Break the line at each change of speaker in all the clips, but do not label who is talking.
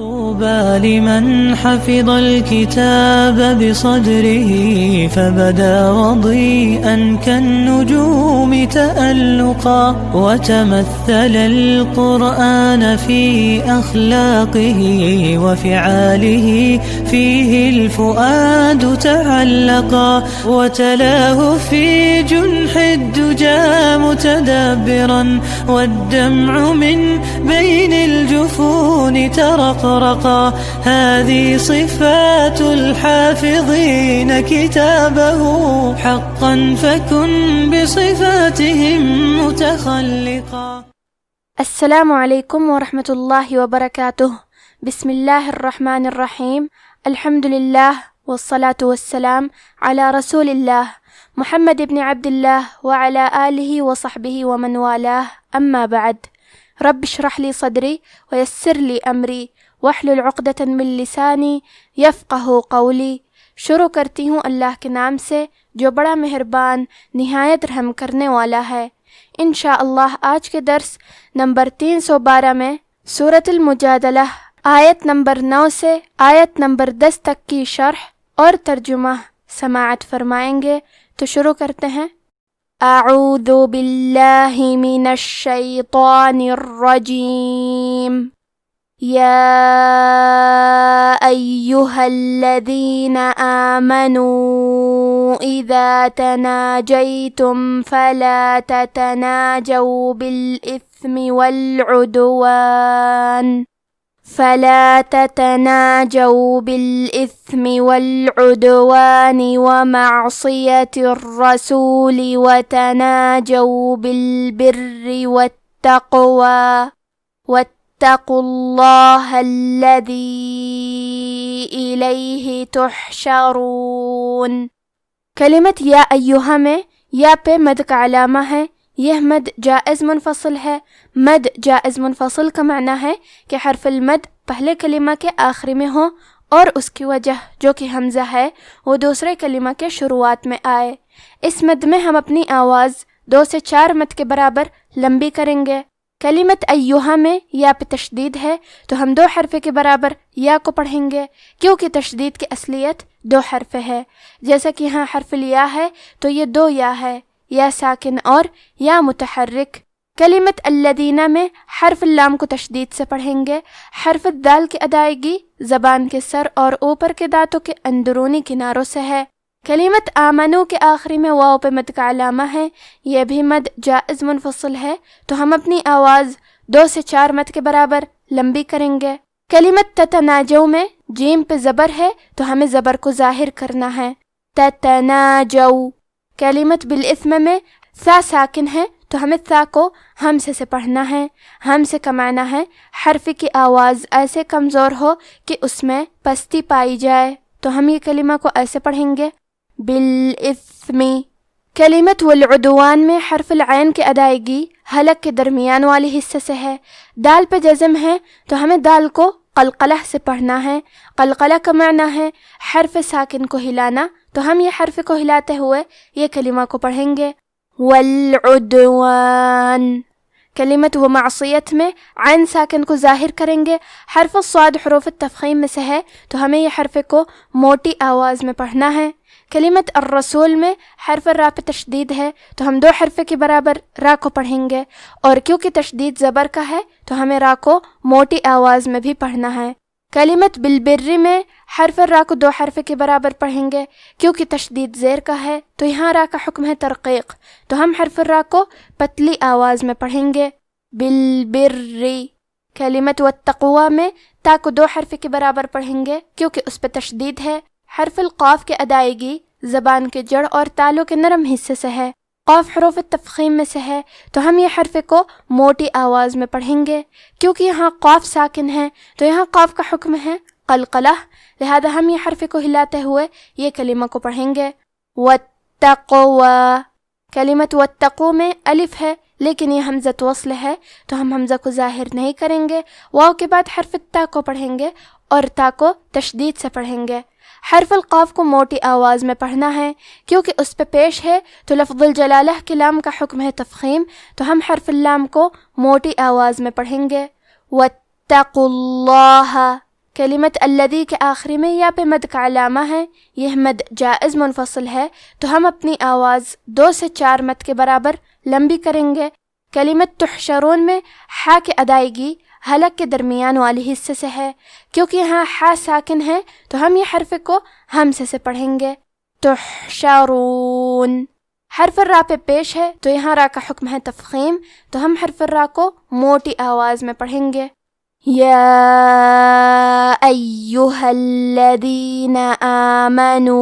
طوبى لمن حفظ الكتاب بصدره فبدا وضيئا كالنجوم تألقا وتمثل القرآن في أخلاقه وفعاله فيه الفؤاد تعلقا وتلاه في جنح الدجى متدبرا والدمع من بين الجفون ترقرقا هذه صفات الحافظين كتابه حقا فكن بصفاتهم متخلقا.
السلام علیکم ورحمۃ اللہ وبرکاتہ. بسم اللہ الرحمن الرحیم. الحمد للہ والصلاة والسلام علی رسول اللہ محمد ابن عبد اللہ وعلی آلہ وصحبہ ومن والاه. اما بعد. رب اشرح لی صدری ویسر لی امری واحلل عقدۃ من لسانی یفقہ قولی. شروع کرتی ہوں اللہ کے نام سے جو بڑا مہربان نہایت رحم کرنے والا ہے. انشاءاللہ آج کے درس نمبر 312 میں سورۃ المجادلہ آیت نمبر 9 سے آیت نمبر 10 تک کی شرح اور ترجمہ سماعت فرمائیں گے. تو شروع کرتے ہیں. اعوذ باللہ من الشیطان الرجیم. یا ایہا الذین آمنوا اذا تناجیتم فلا تتناجوا بالإثم والعدوان ومعصية الرسول وتناجوا بالبر والتقوى واتقوا الله الذي إليه تحشرون. کلمت یا ایہا میں یا پہ مد کا علامہ ہے. یہ مد جائز منفصل ہے. مد جائز منفصل کا معنی ہے کہ حرف المد پہلے کلمہ کے آخری میں ہو اور اس کی وجہ جو کہ حمزہ ہے وہ دوسرے کلمہ کے شروعات میں آئے. اس مد میں ہم اپنی آواز 2 سے 4 مد کے برابر لمبی کریں گے. کلمت ایہا میں یا پہ تشدید ہے تو ہم 2 حرف کے برابر یا کو پڑھیں گے کیونکہ تشدید کی اصلیت 2 حرف ہے. جیسا کہ یہاں حرف الیا ہے تو یہ 2 یا ہے، یا ساکن اور یا متحرک. کلمت الذین میں حرف اللام کو تشدید سے پڑھیں گے. حرف الدال کی ادائیگی زبان کے سر اور اوپر کے دانتوں کے اندرونی کناروں سے ہے. کلمت آمنو کے آخری میں واو پہ مد کا علامہ ہے. یہ بھی مد جائز منفصل ہے تو ہم اپنی آواز 2 سے 4 مد کے برابر لمبی کریں گے. کلمت تتناجو میں جیم پہ زبر ہے تو ہمیں زبر کو ظاہر کرنا ہے. تتناجو. کلمت بالاسم میں ثا ساکن ہے تو ہمیں ثا کو ہمزے سے پڑھنا ہے. ہمزے کا معنی ہے حرف کی آواز ایسے کمزور ہو کہ اس میں پستی پائی جائے تو ہم یہ کلمہ کو ایسے پڑھیں گے بالاسم. کلمت والعدوان میں حرف العین کی ادائیگی حلق کے درمیان والی حصے سے ہے. دال پہ جزم ہے تو ہمیں دال کو قلقلہ سے پڑھنا ہے. قلقلہ کا معنی ہے حرف ساکن کو ہلانا تو ہم یہ حرف کو ہلاتے ہوئے یہ کلمہ کو پڑھیں گے والعدوان. کلمت و معصیت میں عین ساکن کو ظاہر کریں گے. حرف الصاد حروف التفخیم میں سے ہے تو ہمیں یہ حرف کو موٹی آواز میں پڑھنا ہے. کلمت الرسول میں حرف را پہ تشدید ہے تو ہم 2 حرف کے برابر را کو پڑھیں گے اور کیونکہ تشدید زبر کا ہے تو ہمیں را کو موٹی آواز میں بھی پڑھنا ہے. کلمت بالبر میں حرف را کو 2 حرف کے برابر پڑھیں گے کیونکہ تشدید زیر کا ہے تو یہاں را کا حکم ہے ترقیق تو ہم حرف را کو پتلی آواز میں پڑھیں گے بالبر. کلمت والتقوی میں تا کو 2 حرف کے برابر پڑھیں گے کیونکہ اس پہ تشدید ہے. حرف القاف کے ادائیگی زبان کے جڑ اور تالوں کے نرم حصے سے ہے. قاف حروف التفخیم میں سے ہے تو ہم یہ حرف کو موٹی آواز میں پڑھیں گے کیونکہ یہاں قاف ساکن ہے تو یہاں قاف کا حکم ہے قلقلہ لہذا ہم یہ حرف کو ہلاتے ہوئے یہ کلمہ کو پڑھیں گے واتقوا. کلمت واتقوا میں الف ہے لیکن یہ حمزہ وصل ہے تو ہم حمزہ کو ظاہر نہیں کریں گے. واو کے بعد حرف تا کو پڑھیں گے اور تا کو تشدید سے پڑھیں گے. حرف القاف کو موٹی آواز میں پڑھنا ہے کیونکہ اس پہ پیش ہے تو لفظ الجلالہ کے لام کا حکم ہے تفخیم تو ہم حرف اللام کو موٹی آواز میں پڑھیں گے. واتقوا اللہ. کلمت الذی کے آخری میں یا پہ مد کا علامہ ہے، یہ مد جائز منفصل ہے، تو ہم اپنی آواز 2 سے 4 مد کے برابر لمبی کریں گے۔ کلمت تحشرون میں ہا کی ادائیگی حلق کے درمیان والی حصے سے ہے، کیونکہ یہاں ہا ساکن ہے تو ہم یہ حرف کو ہمزے سے پڑھیں گے، تحشرون۔ حرف را پہ پیش ہے تو یہاں را کا حکم ہے تفخیم، تو ہم حرف را کو موٹی آواز میں پڑھیں گے۔ یا ایہا الذین آمنوا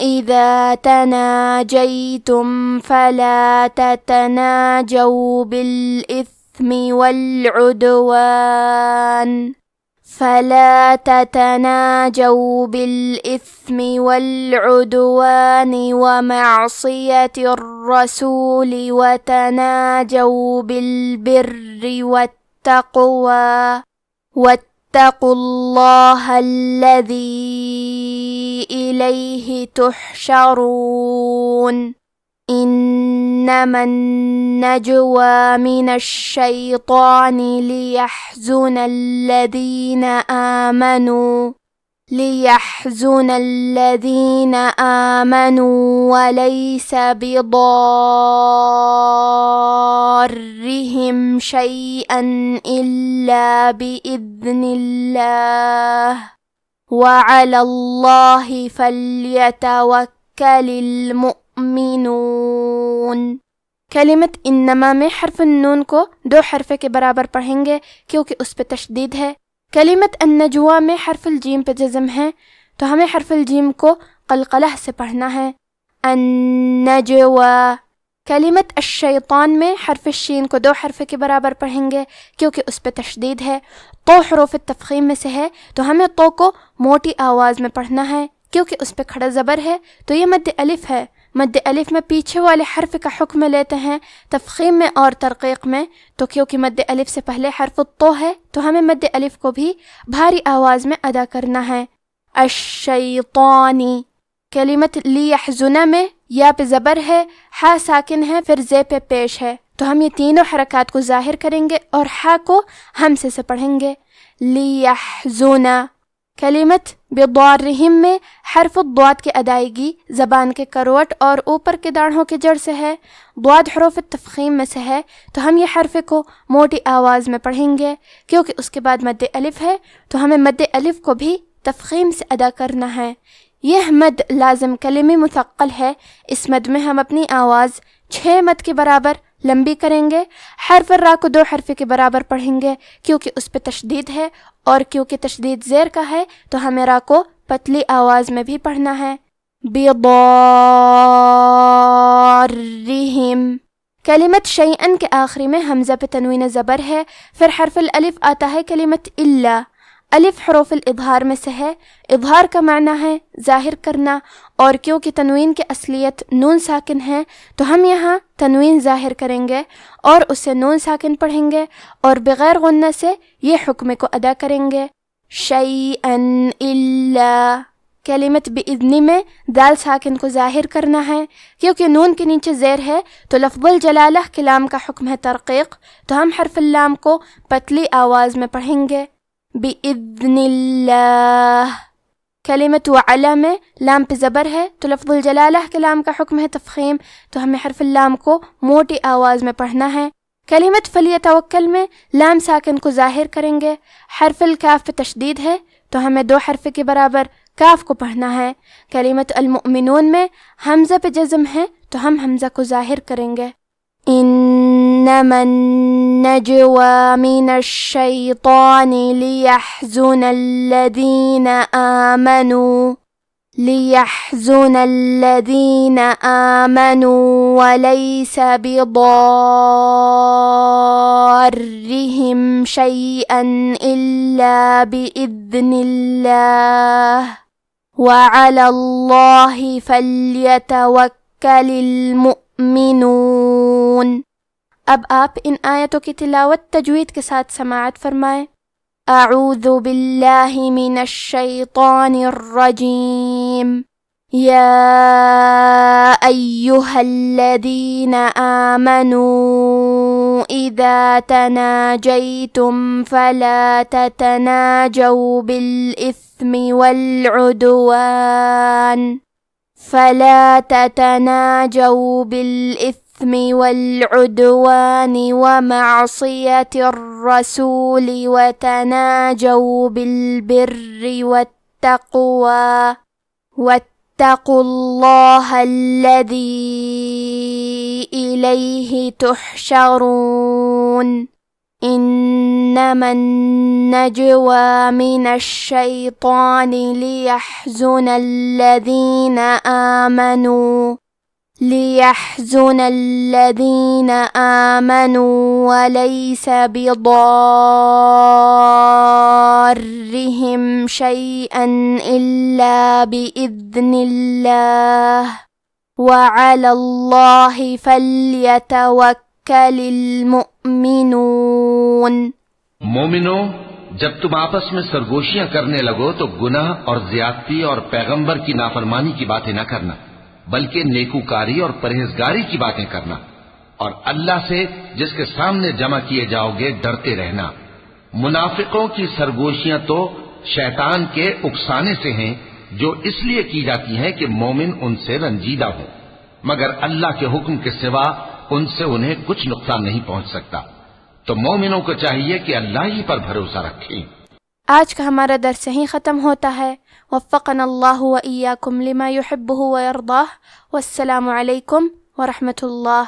اذا تناجیتم فلا تتناجوا بالإثم والعدوان ومعصية الرسول وتناجوا بالبر والتقوى واتقوا الله الذي إليه تحشرون إنما النجوى من الشيطان ليحزن الذين آمنوا وليس بضارهم شيئا إلا بإذن الله وعلى الله فليتوكل المؤمنون۔ کلمت انما میں حرف النون کو 2 حرفے کے برابر پڑھیں گے کیونکہ اس پہ تشدید ہے۔ کلمت النجوہ میں حرف الجیم پہ جزم ہے تو ہمیں حرف الجیم کو قلقلہ سے پڑھنا ہے، النجوہ۔ کلمت الشیطان میں حرف الشین کو 2 حرفے کے برابر پڑھیں گے کیونکہ اس پہ تشدید ہے۔ تو حروف تفخیم میں سے ہے تو ہمیں تو کو موٹی آواز میں پڑھنا ہے کیونکہ اس پہ کھڑا زبر ہے، تو یہ مد الف ہے۔ مد الف میں پیچھے والے حرف کا حکم لیتے ہیں تفخیم میں اور ترقیق میں، تو کیونکہ مد الف سے پہلے حرف الطو ہے تو ہمیں مد الف کو بھی بھاری آواز میں ادا کرنا ہے، الشیطانی۔ کلمت لیحزن میں یا پہ زبر ہے، ہا ساکن ہے، پھر زے پہ پیش ہے، تو ہم یہ تینوں حرکات کو ظاہر کریں گے اور ہا کو ہمزے سے پڑھیں گے، لیحزن۔ کلمت بضارہم میں حرف الضاد کی ادائیگی زبان کے کروٹ اور اوپر کے داڑھوں کے جڑ سے ہے، ضاد حروف تفخیم میں سے ہے، تو ہم یہ حرف کو موٹی آواز میں پڑھیں گے کیونکہ اس کے بعد مد الف ہے، تو ہمیں مد الف کو بھی تفخیم سے ادا کرنا ہے۔ یہ مد لازم کلمی مثقل ہے، اس مد میں ہم اپنی آواز 6 مد کے برابر لمبی کریں گے۔ حرف را کو 2 حرف کے برابر پڑھیں گے کیونکہ اس پہ تشدید ہے، اور کیونکہ تشدید زیر کا ہے تو ہمیں را کو پتلی آواز میں بھی پڑھنا ہے، بضارہم۔ کلمت شیئن کے آخری میں حمزہ پہ تنوین زبر ہے، پھر حرف الالف آتا ہے کلمت الا۔ الف حروف الاظہار میں سے ہے، اظہار کا معنی ہے ظاہر کرنا، اور کیونکہ تنوین کی اصلیت نون ساکن ہے تو ہم یہاں تنوین ظاہر کریں گے اور اسے نون ساکن پڑھیں گے اور بغیر غنہ سے یہ حکم کو ادا کریں گے، شیئن الا۔ کلمت بإذن میں دال ساکن کو ظاہر کرنا ہے، کیونکہ نون کے نیچے زیر ہے تو لفظ الجلالہ کے لام کا حکم ہے ترقیق، تو ہم حرف اللام کو پتلی آواز میں پڑھیں گے، بإذن اللہ۔ کلمت وعلا میں لام پہ زبر ہے تو لفظ الجلالہ کے لام کا حکم ہے تفخیم، تو ہمیں حرف اللام کو موٹی آواز میں پڑھنا ہے۔ کلمت فلیتوکل میں لام ساکن کو ظاہر کریں گے، حرف الکاف پہ تشدید ہے تو ہمیں 2 حرف کے برابر کاف کو پڑھنا ہے۔ کلمت المؤمنون میں حمزہ پہ جزم ہے تو ہم حمزہ کو ظاہر کریں گے، انما النجوى من الشيطان ليحزن الذين آمنوا وليس بضارهم شيئا إلا بإذن الله وعلى الله فليتوكل المؤمنون۔ اب آپ ان آیتوں کی تلاوت تجوید کے ساتھ سماعت فرمائیں۔ اعوذ باللہ من الشیطان الرجیم، يا أيها الذين آمنوا إذا تناجيتم فلا تتناجوا بالإثم والعدوان ومعصية الرسول وتناجوا بالبر والتقوى واتقوا الله الذي إليه تحشرون إنما النجوى من الشيطان ليحزن الذين آمنوا وليس بضارهم شيئا إلا بإذن الله وعلى الله فليتوكل المؤمنون۔
مومنو، جب تم آپس میں سرگوشیاں کرنے لگو تو گناہ اور زیادتی اور پیغمبر کی نافرمانی کی باتیں نہ کرنا، بلکہ نیکوکاری اور پرہیزگاری کی باتیں کرنا، اور اللہ سے جس کے سامنے جمع کیے جاؤ گے ڈرتے رہنا۔ منافقوں کی سرگوشیاں تو شیطان کے اکسانے سے ہیں، جو اس لیے کی جاتی ہیں کہ مومن ان سے رنجیدہ ہوں، مگر اللہ کے حکم کے سوا ان سے انہیں کچھ نقصان نہیں پہنچ سکتا۔ تو مومنوں کو چاہیے کہ اللہ ہی پر بھروسہ رکھیں۔
آج کا ہمارا درس یہیں ختم ہوتا ہے۔ وفقنا اللہ و ایاکم لما یحبہ و یرضاہ، والسلام علیکم ورحمۃ اللہ۔